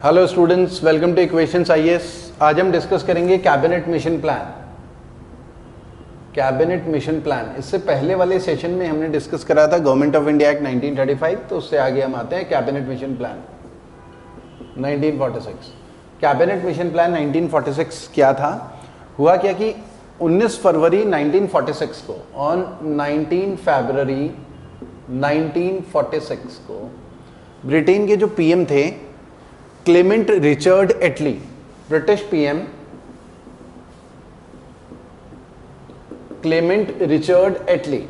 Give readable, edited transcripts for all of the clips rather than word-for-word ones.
Hello students, welcome two equations IAS. आज हम discuss करेंगे cabinet mission plan. Cabinet mission plan, इससे पहले वाले सेशन में हमने डिस्कस करा था गवर्नमेंट ऑफ इंडिया एक्ट 1935, तो उससे आगे हम आते हैं cabinet mission plan 1946। Cabinet mission plan 1946 क्या था? हुआ क्या कि 19 फरवरी 1946 को, ऑन 19 फरवरी 1946 को ब्रिटेन के जो पीएम थे क्लेमेंट रिचर्ड एटली, ब्रिटिश पीएम क्लेमेंट रिचर्ड एटली,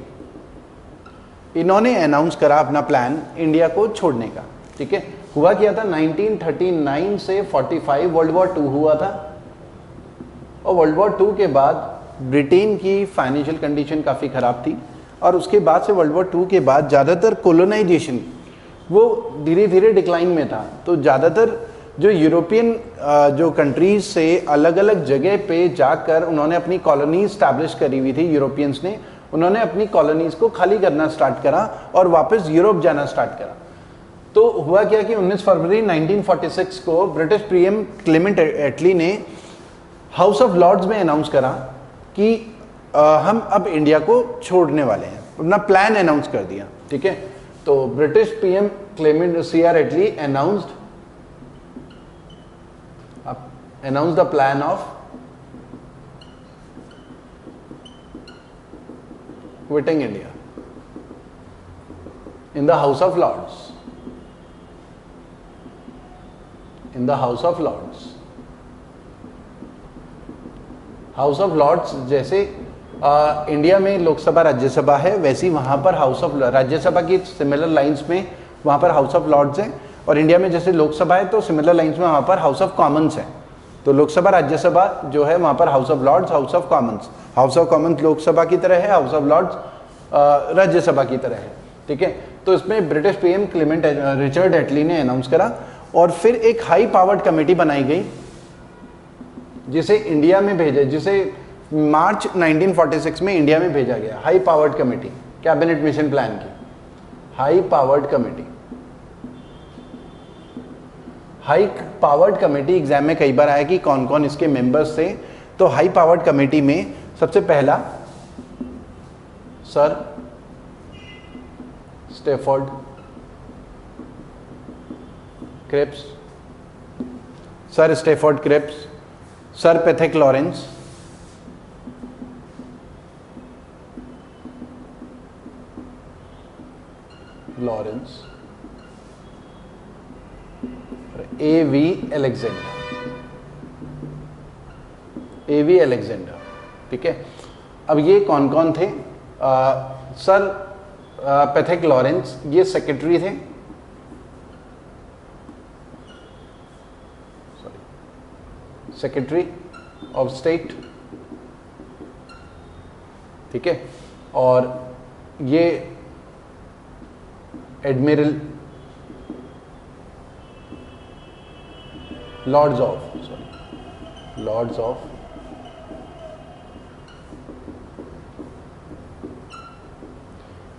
इन्होंने अनाउंस करा अपना प्लान इंडिया को छोड़ने का। ठीक है, हुआ क्या था 1939 से 45 वर्ल्ड वॉर 2 हुआ था, और वर्ल्ड वॉर 2 के बाद ब्रिटेन की फाइनेंशियल कंडीशन काफ़ी ख़राब थी, और उसके बाद से वर्ल्ड वॉर 2 के बाद ज़्यादातर कोलोनाइजेशन वो धीरे धीरे डिक्लाइन में था। तो ज़्यादातर जो यूरोपियन जो कंट्रीज से अलग अलग जगह पे जाकर उन्होंने अपनी कॉलोनी स्टैब्लिश करी हुई थी, यूरोपियंस ने, उन्होंने अपनी कॉलोनीज को खाली करना स्टार्ट करा और वापस यूरोप जाना स्टार्ट करा। तो हुआ क्या कि 19 फरवरी 1946 को ब्रिटिश पीएम क्लेमेंट एटली ने हाउस ऑफ लॉर्ड्स में अनाउंस करा कि हम अब इंडिया को छोड़ने वाले हैं, अपना प्लान अनाउंस कर दिया। ठीक है, तो British PM Clement CR Attlee announced the plan of quitting India in the House of Lords. In the House of Lords. House of Lords जैसे इंडिया में लोकसभा राज्यसभा है, वैसी वहाँ पर हाउस ऑफ राज्यसभा की सिमिलर लाइंस में वहाँ पर हाउस ऑफ लॉर्ड्स हैं, और इंडिया में जैसे लोकसभा है तो सिमिलर लाइंस में वहाँ पर हाउस ऑफ कॉमन्स है। तो लोकसभा राज्यसभा जो है वहाँ पर House of Lords, House of Commons. House of Commons Lok Sabha की तरह है, हाउस ऑफ लॉर्ड्स राज्यसभा की तरह है। ठीक है, तो इसमें ब्रिटिश पीएम क्लेमेंट रिचर्ड एटली ने अनाउंस करा, और फिर एक हाई पावर्ड कमेटी बनाई गई जिसे इंडिया में भेजा, जिसे मार्च 1946 में इंडिया में भेजा गया। High powered committee, cabinet mission plan की high powered committee. High powered committee exam में कई बार आया कि कौन कौन इसके मेंबर्स थे। तो हाई पावर्ड कमेटी में सबसे पहला sir Stafford Cripps, sir Stafford Cripps, sir Pethick Lawrence, A V Alexander. ठीक है, अब ये कौन कौन थे? सर पैथिक लॉरेंस ये सेक्रेटरी थे, सेक्रेटरी ऑफ स्टेट। ठीक है, और ये एडमिरल लॉर्ड्स ऑफ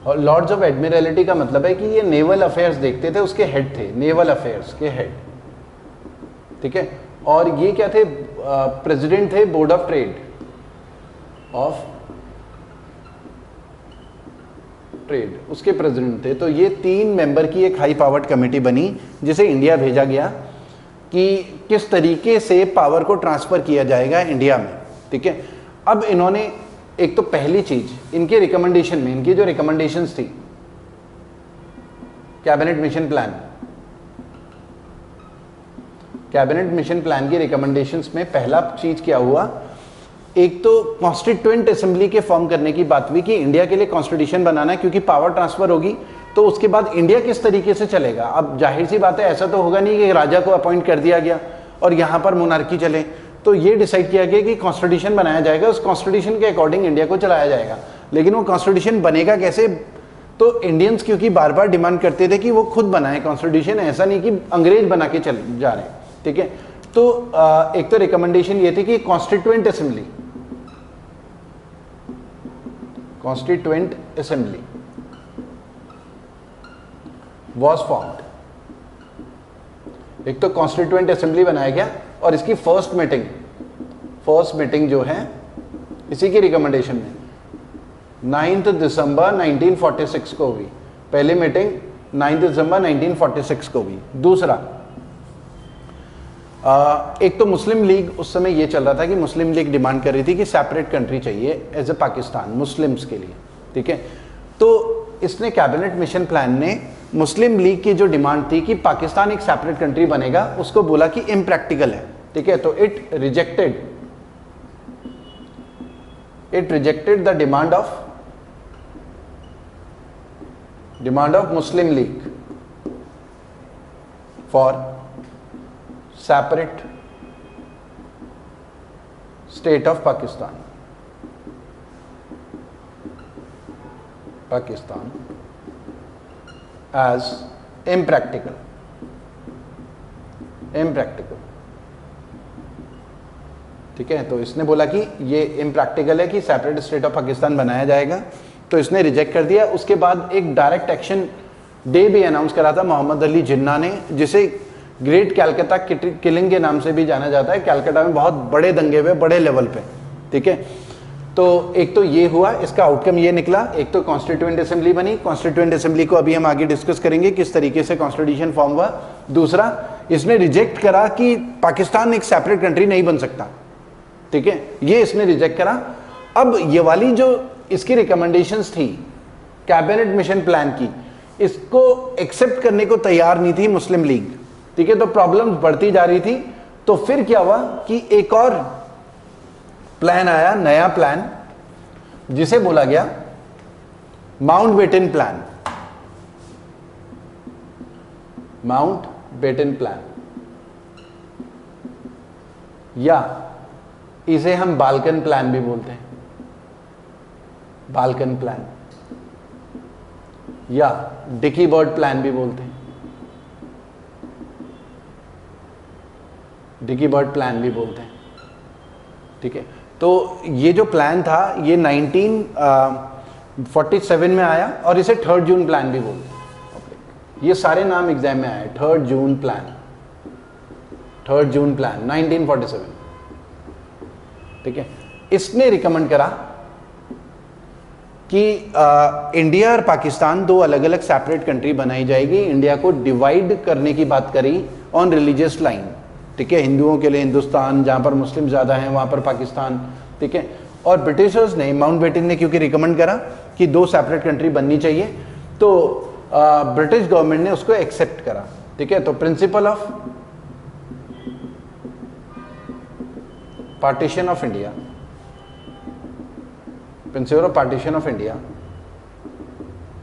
और लॉर्ड्स ऑफ एडमिरलिटी का मतलब है कि ये नेवल अफेयर्स देखते थे, उसके हेड थे, नेवल अफेयर्स के हेड। ठीक है, और ये क्या थे? प्रेसिडेंट थे बोर्ड ऑफ ट्रेड, उसके प्रेसिडेंट थे। तो ये 3 मेंबर की एक हाई पावर्ड कमेटी बनी जिसे इंडिया भेजा गया कि किस तरीके से पावर को ट्रांसफर किया जाएगा इंडिया में। ठीक है, अब इन्होंने एक तो पहली चीज इनके रिकमेंडेशन में, इनकी जो रिकमेंडेशंस थी कैबिनेट मिशन प्लान की रिकमेंडेशंस में पहला चीज क्या हुआ? एक तो कॉन्स्टिट्यूएंट असेंबली के फॉर्म करने की बात हुई कि इंडिया के लिए कॉन्स्टिट्यूशन बनाना है, क्योंकि पावर ट्रांसफर होगी तो उसके बाद इंडिया किस तरीके से चलेगा। अब जाहिर सी बात है, ऐसा तो होगा नहीं कि राजा को अपॉइंट कर दिया गया और यहाँ पर मोनार्की चले। तो ये डिसाइड किया गया कि कॉन्स्टिट्यूशन बनाया जाएगा, उस कॉन्स्टिट्यूशन के अकॉर्डिंग इंडिया को चलाया जाएगा। लेकिन वो कॉन्स्टिट्यूशन बनेगा कैसे? तो इंडियंस क्योंकि बार बार डिमांड करते थे कि वो खुद बनाए कॉन्स्टिट्यूशन, ऐसा नहीं कि अंग्रेज बना के चले जा रहे हैं। ठीक है, तो एक तो रिकमेंडेशन ये थी कि कॉन्स्टिट्यूएंट असेंबली was formed एक तो कॉन्स्टिट्यूएंट असेंबली बनाया गया और इसकी फर्स्ट मीटिंग जो है इसी की रिकमेंडेशन में 9 दिसंबर 1946 को हुई। पहली मीटिंग 9 दिसंबर 1946 को हुई। दूसरा, एक तो मुस्लिम लीग, उस समय ये चल रहा था कि मुस्लिम लीग डिमांड कर रही थी कि सेपरेट कंट्री चाहिए एज ए पाकिस्तान मुस्लिम्स के लिए, ठीक है। तो इसने कैबिनेट मिशन प्लान ने मुस्लिम लीग की जो डिमांड थी कि पाकिस्तान एक सेपरेट कंट्री बनेगा, उसको बोला कि इम्प्रैक्टिकल है, ठीक है। तो it rejected the demand of Muslim league for separate state of Pakistan as impractical, ठीक है। तो इसने बोला कि ये इम्प्रैक्टिकल है कि सेपरेट स्टेट ऑफ पाकिस्तान बनाया जाएगा, तो इसने रिजेक्ट कर दिया। उसके बाद एक डायरेक्ट एक्शन डे भी अनाउंस करा था मोहम्मद अली जिन्ना ने, जिसे ग्रेट कैलकाटा किलिंग के नाम से भी जाना जाता है। कैलकाटा में बहुत बड़े दंगे हुए, बड़े लेवल पे, ठीक है। तो एक तो ये हुआ, इसका आउटकम ये निकला। एक तो कॉन्स्टिट्यूएंट असेंबली बनी। कॉन्स्टिट्यूएंट असेंबली को अभी हम आगे डिस्कस करेंगे किस तरीके से कॉन्स्टिट्यूशन फॉर्म हुआ। दूसरा, इसने रिजेक्ट करा कि पाकिस्तान एक सेपरेट कंट्री नहीं बन सकता, ठीक है, ये इसने रिजेक्ट करा। अब ये वाली जो इसकी रिकमेंडेशंस थी कैबिनेट मिशन प्लान की, इसको एक्सेप्ट करने को तैयार नहीं थी मुस्लिम लीग, ठीक है। तो प्रॉब्लम्स बढ़ती जा रही थी। तो फिर क्या हुआ कि एक और प्लान आया, नया प्लान, जिसे बोला गया माउंटबेटन प्लान, या इसे हम बाल्कन प्लान भी बोलते हैं, बाल्कन प्लान, या डिकी बर्ड प्लान भी बोलते हैं, डिकी बर्ड प्लान भी बोलते हैं, ठीक है। तो ये जो प्लान था ये 1947 में आया और इसे 3 जून प्लान भी बोलते हैं। ये सारे नाम एग्जाम में आए। 3 जून प्लान 1947, ठीक है। इसने रिकमेंड करा कि इंडिया और पाकिस्तान दो अलग अलग सेपरेट कंट्री बनाई जाएगी। इंडिया को डिवाइड करने की बात करी ऑन रिलीजियस लाइन, ठीक है। हिंदुओं के लिए हिंदुस्तान, जहां पर मुस्लिम ज्यादा हैं वहां पर पाकिस्तान, ठीक है। और ब्रिटिशर्स ने, माउंटबेटन ने क्योंकि रिकमेंड करा कि दो सेपरेट कंट्री बननी चाहिए, तो ब्रिटिश गवर्नमेंट ने उसको एक्सेप्ट करा, ठीक है। तो principle of partition of India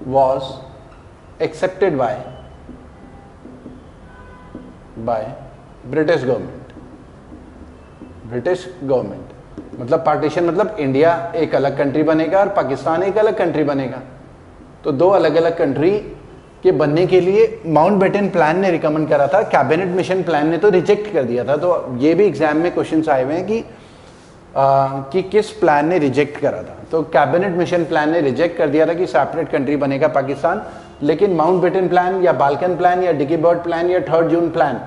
was accepted by British government. मतलब पार्टीशन मतलब इंडिया एक अलग कंट्री बनेगा और पाकिस्तान एक अलग कंट्री बनेगा। तो दो अलग अलग कंट्री के बनने के लिए माउंटबेटन प्लान ने रिकमेंड करा था। कैबिनेट मिशन प्लान ने तो रिजेक्ट कर दिया था। तो ये भी एग्जाम में क्वेश्चंस आए हुए हैं कि किस प्लान ने रिजेक्ट करा था। तो कैबिनेट मिशन प्लान ने रिजेक्ट कर दिया था कि सेपरेट कंट्री बनेगा पाकिस्तान, लेकिन माउंटबेटन प्लान या बाल्कन प्लान या डिकी बर्ड प्लान या 3 जून प्लान,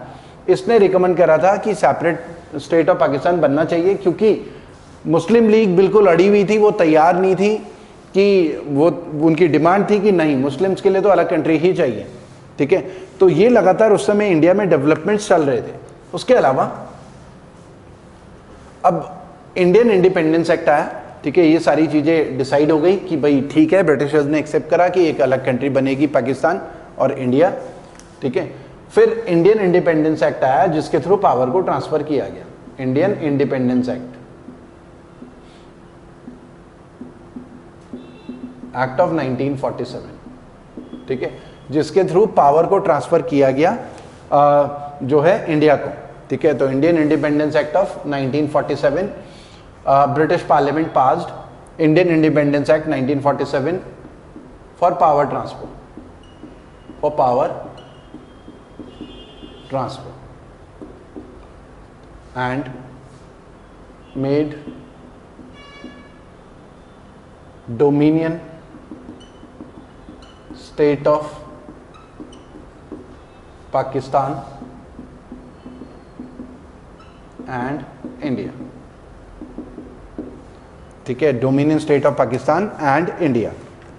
इसने रिकमेंड करा था कि सेपरेट स्टेट ऑफ पाकिस्तान बनना चाहिए, क्योंकि मुस्लिम लीग बिल्कुल अड़ी हुई थी, वो तैयार नहीं थी कि वो, उनकी डिमांड थी कि नहीं, मुस्लिम्स के लिए तो अलग कंट्री ही चाहिए, ठीक है। तो ये लगातार उस समय इंडिया में डेवलपमेंट्स चल रहे थे। उसके अलावा अब इंडियन इंडिपेंडेंस एक्ट आया, ठीक है। ये सारी चीज़ें डिसाइड हो गई कि भाई ठीक है, ब्रिटिशर्स ने एक्सेप्ट करा कि एक अलग कंट्री बनेगी पाकिस्तान और इंडिया, ठीक है। फिर इंडियन इंडिपेंडेंस एक्ट आया जिसके थ्रू पावर को ट्रांसफर किया गया, इंडियन इंडिपेंडेंस एक्ट ऑफ 1947, ठीक है, जिसके थ्रू पावर को ट्रांसफर किया गया जो है इंडिया को, ठीक है। तो Indian independence act of 1947, British parliament passed Indian independence act 1947 for power transfer, and made dominion state of Pakistan and India, ठीक है, dominion state of Pakistan and India,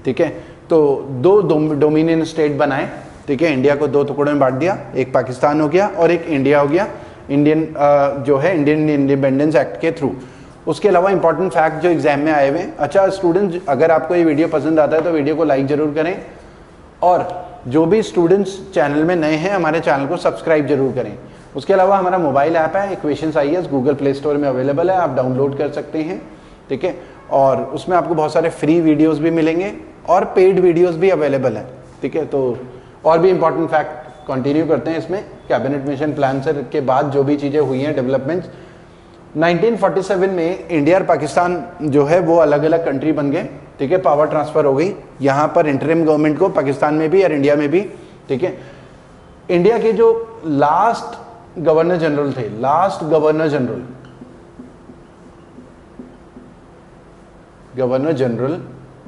ठीक है। तो दो डोमिनियन स्टेट बनाए, ठीक है, इंडिया को दो टुकड़ों में बांट दिया, एक पाकिस्तान हो गया और एक इंडिया हो गया, इंडियन जो है इंडियन इंडिपेंडेंस एक्ट के थ्रू। उसके अलावा इंपॉर्टेंट फैक्ट जो एग्जाम में आए हुए हैं। अच्छा स्टूडेंट्स, अगर आपको ये वीडियो पसंद आता है तो वीडियो को लाइक जरूर करें, और जो भी स्टूडेंट्स चैनल में नए हैं हमारे चैनल को सब्सक्राइब जरूर करें। उसके अलावा हमारा मोबाइल ऐप है equations IAS, Google play store में अवेलेबल है, आप डाउनलोड कर सकते हैं, ठीक है। और उसमें आपको बहुत सारे फ्री वीडियोस भी मिलेंगे और पेड वीडियोस भी अवेलेबल हैं, ठीक है। तो और भी इंपॉर्टेंट फैक्ट कंटिन्यू करते हैं इसमें। कैबिनेट मिशन प्लान से के बाद जो भी चीज़ें हुई हैं डेवलपमेंट्स, 1947 में इंडिया और पाकिस्तान जो है वो अलग अलग कंट्री बन गए, ठीक है, पावर ट्रांसफर हो गई यहाँ पर इंटरिम गवर्नमेंट को, पाकिस्तान में भी और इंडिया में भी, ठीक है। इंडिया के जो लास्ट गवर्नर जनरल थे, last governor general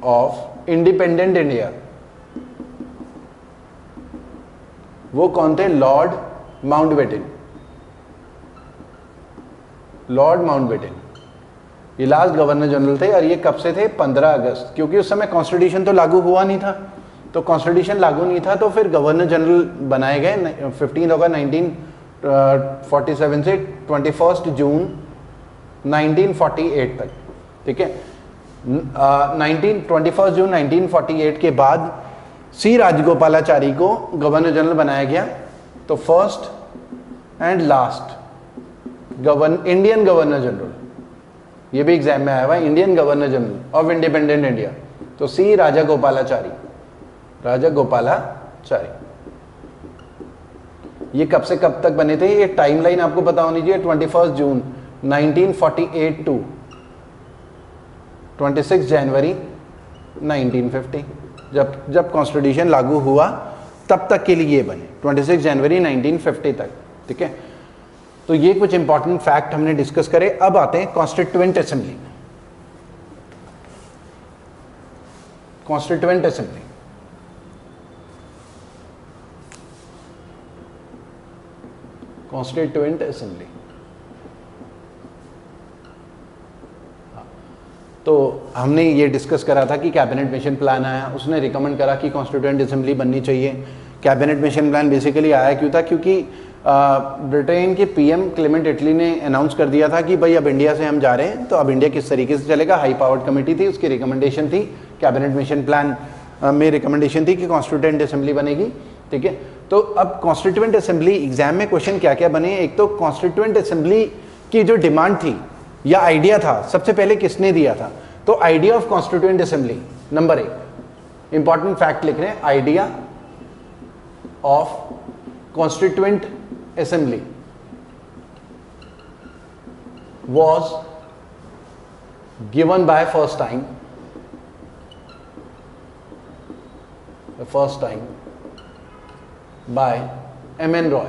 of independent India, वो कौन थे? Lord Mountbatten. लॉर्ड माउंटबेटन ये लास्ट गवर्नर जनरल थे, और ये कब से थे? 15 अगस्त, क्योंकि उस समय कॉन्स्टिट्यूशन तो लागू हुआ नहीं था, तो कॉन्स्टिट्यूशन लागू नहीं था तो फिर गवर्नर जनरल बनाए गए 15 अगस्त 1947 से 21 जून 1948 तक, ठीक है। 21 जून 1948 के बाद सी राजगोपालाचारी को गवर्नर जनरल बनाया गया। तो first and last Indian governor general, ये भी एग्जाम में आया हुआ है, Indian governor general of independent India, तो सी राजागोपालाचारी। ये कब से कब तक बने थे? ये टाइमलाइन आपको पता होनी चाहिए, 21 जून 1948 टू 26 जनवरी 1950, जब कॉन्स्टिट्यूशन लागू हुआ तब तक के लिए ये बने, 26 जनवरी 1950 तक, ठीक है। तो ये कुछ इंपॉर्टेंट फैक्ट हमने डिस्कस करे। अब आते हैं constituent assembly. Constituent assembly constituent assembly तो हमने ये डिस्कस करा था कि कैबिनेट मिशन प्लान आया, उसने रिकमेंड करा कि कॉन्स्टिट्यूएंट असेंबली बननी चाहिए। कैबिनेट मिशन प्लान बेसिकली आया क्यों था? क्योंकि ब्रिटेन के PM क्लेमेंट एटली ने अनाउंस कर दिया था कि भाई अब इंडिया से हम जा रहे हैं, तो अब इंडिया किस तरीके से चलेगा। हाई पावर्ड कमेटी थी, उसकी रिकमेंडेशन थी, कैबिनेट मिशन प्लान में रिकमेंडेशन थी कि कॉन्स्टिट्यूएंट असेंबली बनेगी, ठीक है। तो अब कॉन्स्टिट्यूएंट असेंबली एग्जाम में क्वेश्चन क्या क्या बने? एक तो कॉन्स्टिट्यूएंट असेंबली की जो डिमांड थी या आइडिया था, सबसे पहले किसने दिया था? तो idea of constituent assembly, number 1 important fact लिख रहे हैं, idea of constituent assembly was given by first time by M.N. Roy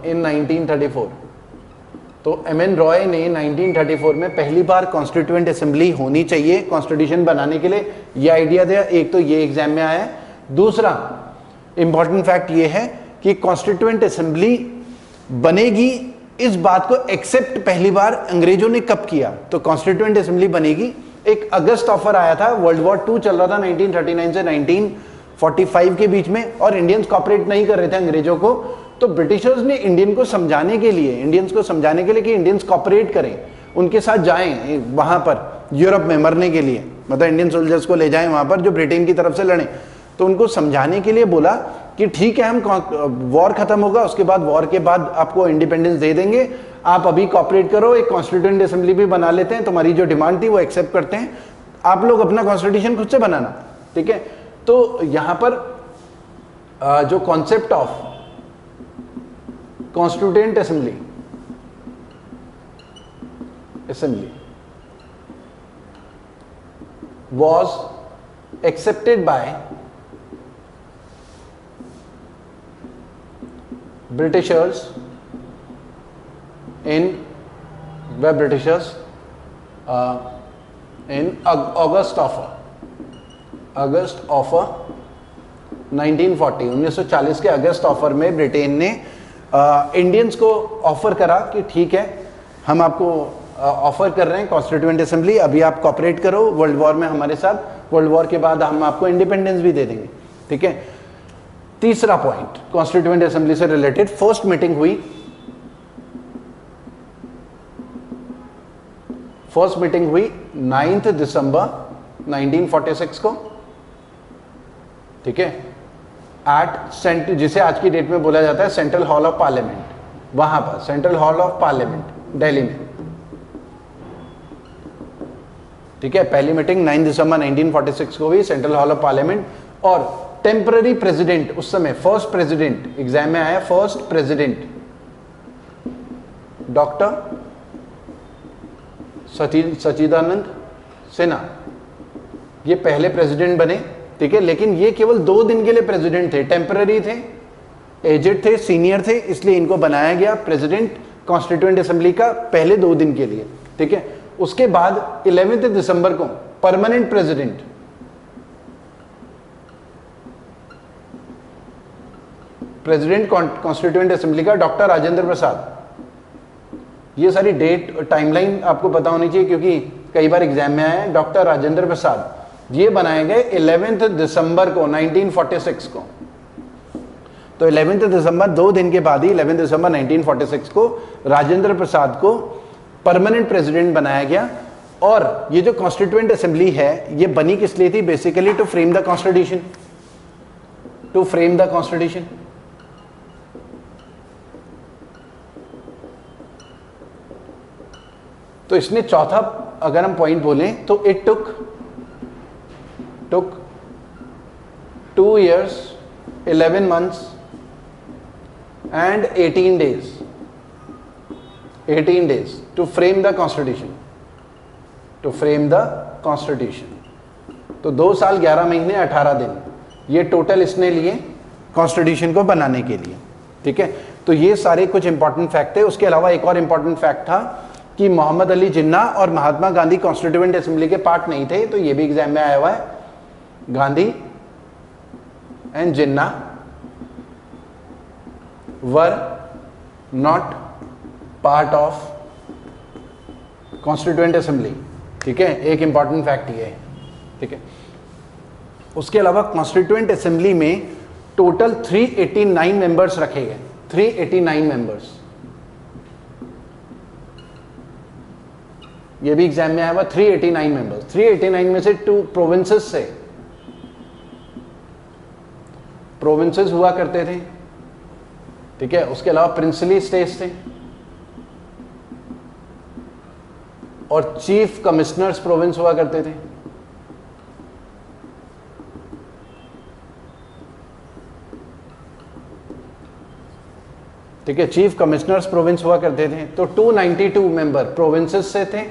in 1934। तो M.N. रॉय ने 1934 में पहली बार कॉन्स्टिट्यूएंट असेंबली होनी चाहिए कॉन्स्टिट्यूशन बनाने के लिए ये आइडिया दिया। एक तो ये एग्जाम में आया है। दूसरा इंपॉर्टेंट फैक्ट ये है कि कॉन्स्टिट्यूएंट असेंबली बनेगी, इस बात को एक्सेप्ट पहली बार अंग्रेजों ने कब किया? तो कॉन्स्टिट्यूएंट असेंबली बनेगी। एक अगस्त ऑफर आया था, वर्ल्ड वॉर 2 चल रहा था 1939 से 1945 के बीच में, और इंडियंस कॉपरेट नहीं कर रहे थे अंग्रेजों को। तो ब्रिटिशर्स ने इंडियंस को समझाने के लिए कि इंडियंस कॉपरेट करें, उनके साथ जाएं वहां पर यूरोप में मरने के लिए, मतलब इंडियन सोल्जर्स को ले जाएं वहां पर जो ब्रिटेन की तरफ से लड़ें। तो उनको समझाने के लिए बोला कि ठीक है, हम वॉर खत्म होगा, उसके बाद वॉर के बाद आपको इंडिपेंडेंस दे देंगे, आप अभी कॉपरेट करो, एक कॉन्स्टिट्यूएंट असेंबली भी बना लेते हैं, तुम्हारी जो डिमांड थी वो एक्सेप्ट करते हैं, आप लोग अपना कॉन्स्टिट्यूशन खुद से बनाना, ठीक है। तो यहां पर जो concept of constituent assembly was accepted by Britishers in August of 1940 1940 के अगस्त ऑफर में ब्रिटेन ने इंडियंस को ऑफर करा कि ठीक है हम आपको ऑफर कर रहे हैं कॉन्स्टिट्यूएंट असेंबली, अभी आप कॉपरेट करो वर्ल्ड वॉर में हमारे साथ, वर्ल्ड वॉर के बाद हम आपको इंडिपेंडेंस भी दे देंगे। ठीक है, तीसरा पॉइंट कॉन्स्टिट्यूएंट असेंबली से रिलेटेड, फर्स्ट मीटिंग हुई, फर्स्ट मीटिंग हुई 9 दिसंबर 1946 को। ठीक है, एट जिसे आज की डेट में बोला जाता है सेंट्रल हॉल ऑफ पार्लियामेंट, वहां पर central hall of parliament Delhi में। ठीक है, पहली मीटिंग 9 दिसंबर 1946 को हुई सेंट्रल हॉल ऑफ पार्लियामेंट। और टेम्पररी प्रेसिडेंट उस समय, फर्स्ट प्रेसिडेंट एग्जाम में आया, फर्स्ट प्रेसिडेंट डॉक्टर सच्चिदानंद सिन्हा, ये पहले प्रेसिडेंट बने। ठीक है, लेकिन ये केवल 2 दिन के लिए प्रेसिडेंट थे, टेम्पररी थे, एजेड थे, सीनियर थे, इसलिए इनको बनाया गया प्रेसिडेंट कॉन्स्टिट्यूएंट असेंबली का पहले 2 दिन के लिए। ठीक है, उसके बाद 11 दिसंबर को परमानेंट प्रेसिडेंट कॉन्स्टिट्यूएंट असेंबली का डॉक्टर राजेंद्र प्रसाद। ये सारी डेट टाइमलाइन आपको पता होनी चाहिए क्योंकि कई बार एग्जाम में आया है। डॉक्टर राजेंद्र प्रसाद ये बनाए गए 11 दिसंबर को 1946 को। तो 11 दिसंबर 2 दिन के बाद ही 11 दिसंबर 1946 को राजेंद्र प्रसाद को परमानेंट प्रेसिडेंट बनाया गया। और ये जो कॉन्स्टिट्यूएंट असेंबली है ये बनी किस लिए थी? Basically to frame the constitution, to frame the constitution. तो इसने चौथा अगर हम पॉइंट बोलें तो it took 2 years 11 months and 18 days to frame the constitution, to frame the constitution। तो 2 साल 11 महीने 18 दिन ये टोटल इसने लिए कॉन्स्टिट्यूशन को बनाने के लिए। ठीक है, तो ये सारे कुछ इंपॉर्टेंट फैक्ट थे। उसके अलावा एक और इंपॉर्टेंट फैक्ट था कि मोहम्मद अली जिन्ना और महात्मा गांधी कॉन्स्टिट्यूएंट असेंबली के पार्ट नहीं थे, तो ये भी एग्जाम में आया हुआ है। Gandhi and Jinnah were not part of constituent assembly. ठीक है, एक इंपॉर्टेंट फैक्ट ये है। ठीक है, उसके अलावा कॉन्स्टिट्यूएंट असेंबली में टोटल 389 मेंबर्स रखे गए, 389 मेंबर्स। ये भी एग्जाम में आया हुआ 389 मेंबर्स। 389 में से 2 प्रोविंसेस से, प्रोविंसेस हुआ करते थे। ठीक है, उसके अलावा प्रिंसली स्टेट्स थे और चीफ कमिश्नर्स प्रोविंस हुआ करते थे। ठीक है, चीफ कमिश्नर्स प्रोविंस हुआ करते थे। तो 292 मेंबर प्रोविंसेस से थे,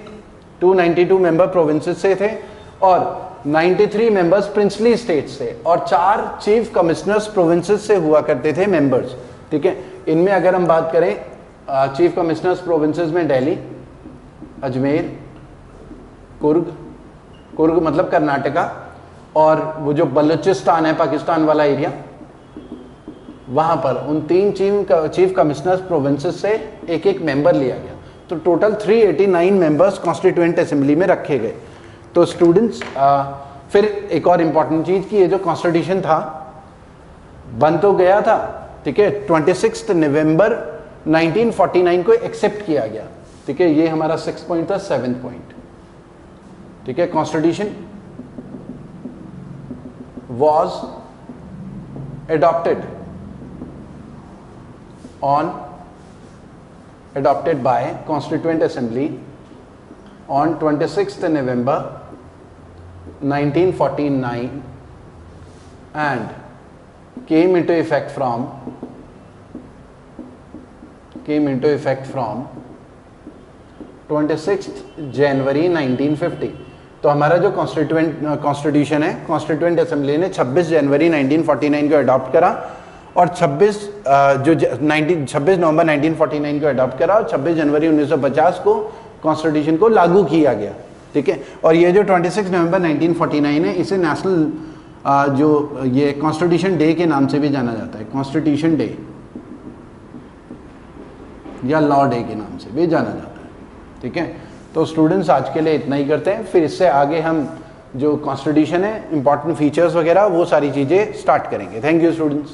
292 मेंबर प्रोविंसेस से थे और 93 मेंबर्स प्रिंसली स्टेट्स थे और 4 चीफ कमिश्नर्स प्रोविंसेस से हुआ करते थे मेंबर्स। ठीक है, इनमें अगर हम बात करें चीफ कमिश्नर्स प्रोविंसेस में दिल्ली, अजमेर, कुर्ग मतलब कर्नाटका, और वो जो बलूचिस्तान है पाकिस्तान वाला एरिया, वहां पर उन 3 चीफ कमिश्नर्स प्रोविंसेस से एक एक मेंबर लिया गया। तो टोटल 389 मेंबर्स कॉन्स्टिट्यूएंट असेंबली में रखे गए। तो स्टूडेंट्स फिर एक और इंपॉर्टेंट चीज कि ये जो कॉन्स्टिट्यूशन था बन तो गया था। ठीक है, 26 नवंबर 1949 को एक्सेप्ट किया गया। ठीक है, ये हमारा 6 पॉइंट था। 7th पॉइंट, ठीक है, constitution was adopted by Constituent Assembly on 26th November 1949 and came into effect from 26th January 1950। तो हमारा जो कॉन्स्टिट्यूशन है, कॉन्स्टिट्यूएंट असेंबली ने 26 जनवरी 1949 को अडॉप्ट करा और 26 नवंबर 1949 को अडॉप्ट करा और 26 जनवरी 1950 को कॉन्स्टिट्यूशन को लागू किया गया। ठीक है, और ये जो 26 नवंबर 1949 है, इसे नेशनल जो ये कॉन्स्टिट्यूशन डे के नाम से भी जाना जाता है, कॉन्स्टिट्यूशन डे। या लॉ डे के नाम से भी जाना जाता है, ठीक है। तो स्टूडेंट्स आज के लिए इतना ही करते हैं, फिर इससे आगे हम जो कॉन्स्टिट्यूशन है, इंपॉर्टेंट फीचर्स वगैरह वो सारी चीज़ें स्टार्ट करेंगे। Thank you students.